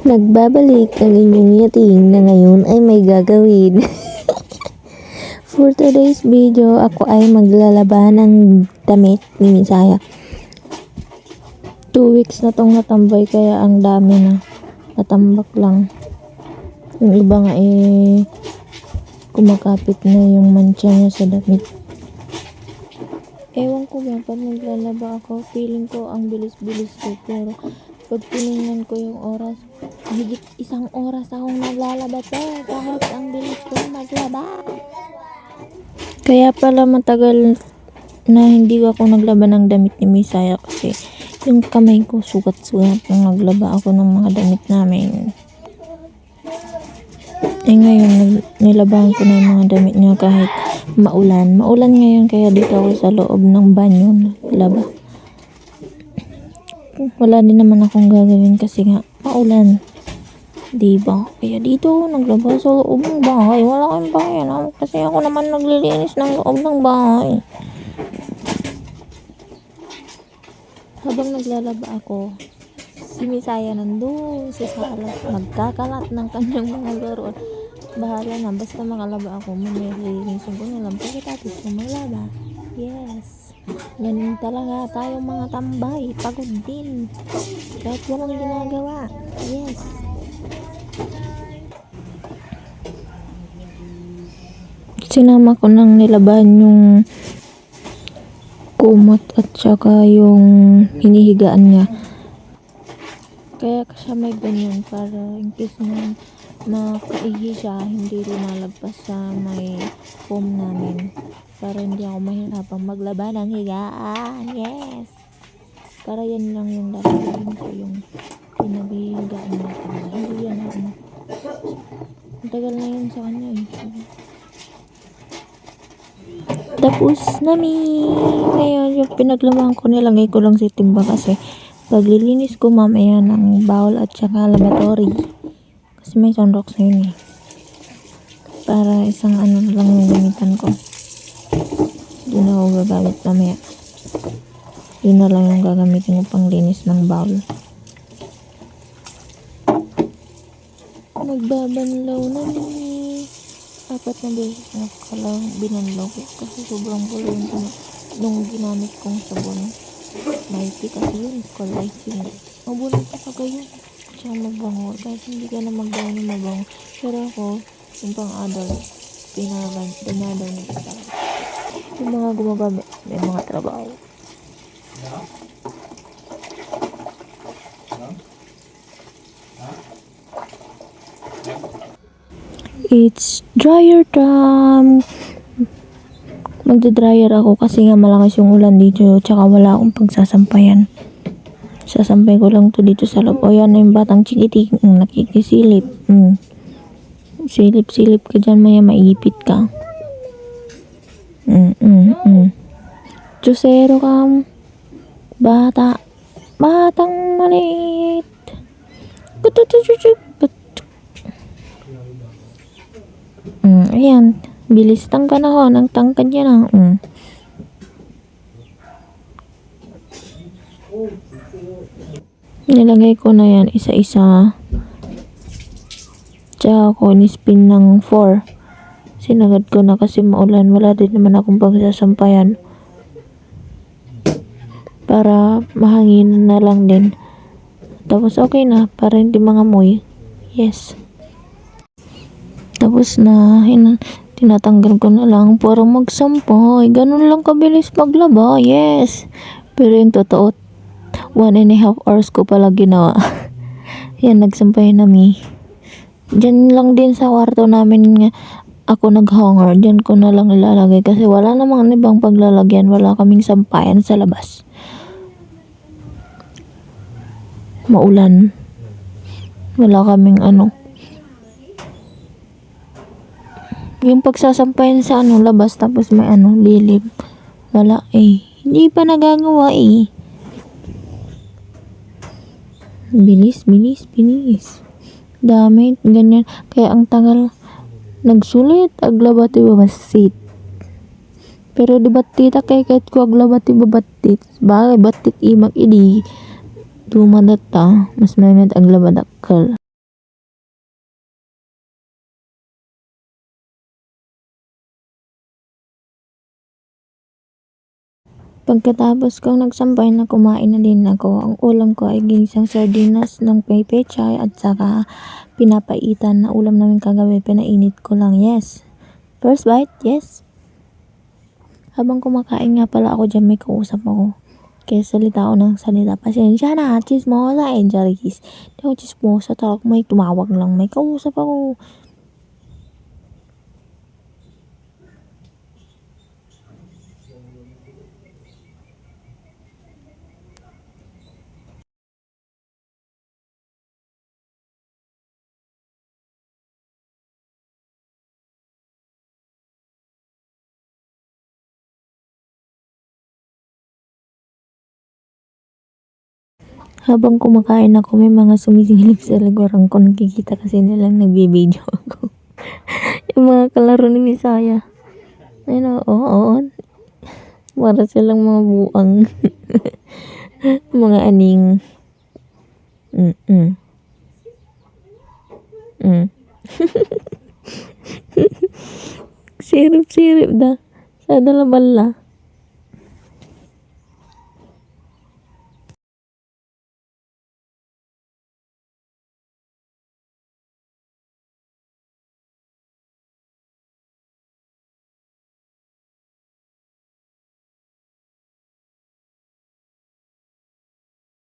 Nagbabalik ang inyong yating na ngayon ay may gagawin. For today's video, ako ay maglalaba ng damit ni Misaya. 2 weeks na tong natambay kaya ang dami na. Natambak lang. Yung iba nga kumakapit na yung mancha niya sa damit. Ewan ko ba, pag naglalaba ako, feeling ko ang bilis-bilis ko. Pero pag tinignan ko yung oras, higit 1 oras akong naglalaba kahit ang bilis ko maglaba. Kaya pala matagal na hindi ako naglaba ng damit ni Misaya kasi yung kamay ko sugat-sugat nung naglaba ako ng mga damit namin. Ngayon nilabahan ko na yung mga damit niya kahit maulan. Maulan ngayon kaya dito ako sa loob ng banyo naglaba. Wala din naman akong gagawin kasi nga maulan. Diba? Kaya dito ako naglaba sa loob ng bahay. Wala kang bayan kasi ako naman naglilinis ng loob ng bahay. Habang naglalaba ako, si Misaya nandun sa sala, nagkakalat ng kanyang mga laruan. Bahala na, basta makalaba ako, mamilinisin ko na lang pagkatapos ko maglaba. Yes. Ganun talaga tayo mga tambay, pagod din. Kahit walang ginagawa. Yes. Sinama ko nang nilabahan yung kumot at saka yung hinihigaan niya. Kaya siya may ganyan para in case na makaihi siya, hindi lumalagpas sa may foam namin. Para hindi ako mahirapang maglaba ng higaan. Yes! Para yan lang yung lalagyan ko, yung pinaghihigaan natin. Hindi yan ano. Tagal na yun sa kanya eh. Tapos namin. Ngayon, yung pinaglabahan ko, nilagay ko lang sa timba kasi paglilinis ko mamaya ng bowl at saka lavatory. Kasi may sunrox na yun eh. Para isang ano lang yung gamitan ko. Doon ako gagamit mamaya. Yun na lang yung gagamitin ko pang linis ng bowl. Nagbabanlaw na ni 4 na beses na pala binanlaw ko kasi sobrang gulo yung nung ginamit kong sabon. Mighty kasi yun, colizing. Mabulat ka pag yun. Tsaka mabango. Kahit hindi ka na magbango yung mabango. Pero ako, yung pang-adult, dinadaw nito talaga. Yung mga gumagamit, may mga trabaho. It's dryer time. Magda-dryer ako kasi nga malakas yung ulan dito. Tsaka wala akong pagsasampayan. Sasampay ko lang to dito sa loob. O yan na yung batang chikitik. Nakikisilip. Silip-silip ka dyan, maya maipit ka. Chusero ka. Batang maliit. Ayan. Bilis tang panahon. Ang tangkad niya na. Nilagay ko na yan isa-isa. Tsaka ako ni-spin ng 4. Sinagad ko na kasi maulan. Wala din naman akong pagsasampayan. Para mahangin na lang din. Tapos okay na. Para hindi mangamoy. Yes. Tapos na. Tinatanggal ko na lang para magsampay. Ganun lang kabilis maglaba. Yes. Pero yung totoo, 1.5 hours ko pala ginawa. Yan, nagsampay na mi. Diyan lang din sa kwarto namin ako nag-hanger. Diyan ko na lang ilalagay kasi wala namang ibang paglalagyan. Wala kaming sampayan sa labas. Maulan. Wala kaming yung pagsasampayan sa labas tapos may lilim. Wala eh. Hindi pa nagagawa eh. Bilis. Dami, ganyan. Kaya ang tagal nagsulit, aglabati babasit. Pero di batit kahit ko aglabati babatit. Bagay batit imak idi. dumadata, mas may aglabadakkel. Pagkatapos kong nagsampay na kumain na din ako, ang ulam ko ay ginisang sardinas ng may pechay at saka pinapaitan na ulam namin kagabi, pinainit ko lang, yes. First bite, yes. Habang kumakain nga pala ako dyan, may kausap ako. Kaya salita ako ng salita. Pasensya na, chismosa, Angelis. Di ako chismosa, talak may tumawag lang, may kausap ako. Habang kumakain ako, may mga sumisingilip sa likuran ko. Nakikita kasi nilang nagbibideo ako. Yung mga kalaro ni Misaya. Ayun, oo. Para silang mga buang. Mga aning. Sirip-sirip da. Sa dalabala.